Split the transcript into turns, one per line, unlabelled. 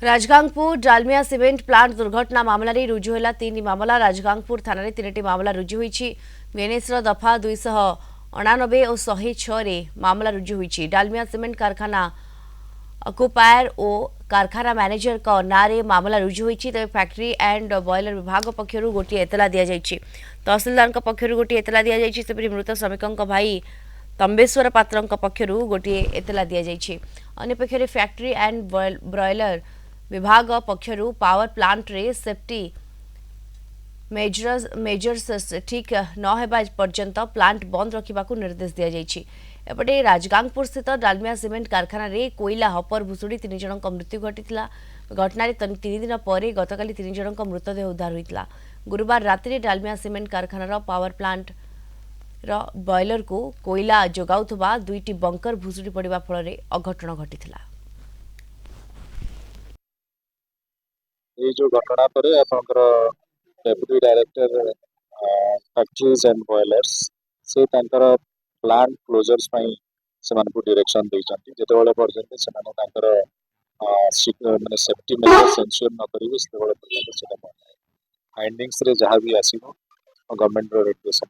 Rajgangpur Dalmia cement plant दुर्घटना मामला रे रुजु होला 3 मामला राजगांगपुर थाना रे 3टी मामला रुजु होईछि। बीएनएस रो दफा 299 और 106 रे मामला रुजु होईछि। डालमिया सीमेंट कारखाना अकुपायर और कारखाना मैनेजर का नारे मामला रुजु होईछि। तबे फैक्ट्री एंड बॉयलर विभाग पक्षरु गोटी एतला दिया जाईछि। तहसीलदार पक्षरु गोटी एतला दिया जाईछि। सेपरि मृत श्रमिकक भाई तंबेश्वर पात्र पक्षरु गोटी एतला दिया जाईछि। अन्य पक्षरे फैक्ट्री एंड ब्रॉयलर विभाग पक्षरु पावर प्लांट रे सेफ्टी मेजर्स ठीक न हेबा पर्यंत प्लांट बंद रखा निर्देश दिया जायछि। एपटे राजगांगपुर स्थित डालमिया सीमेंट कारखाना रे कोयला हपर भुसुड़ी 3 जनक मृत्यु घटिथिला। घटना 3 दिन पर गतकाली 3 जनक मृतदेह उद्धार होइतिला। गुरुवार रात्रि डालमिया सीमेंट कारखानार पावर प्लांट बॉयलर को कोयला जोगाउथबा 2टी बंकर भुसुड़ी पड़िबा फल अघटन घटिथिला।
ये जो घटना पर deputy director factories and boilers से प्लांट क्लोजर्स से डायरेक्शन देइछन्ति जेतेबेले पर्यंत से माने सेफ्टी मेजर्स एंश्योर न करिवे सेतेबेले पर्यंत से फाइंडिंग्स रे जहाँ भी आसीबो गवर्नमेंट रो रेगुलेशन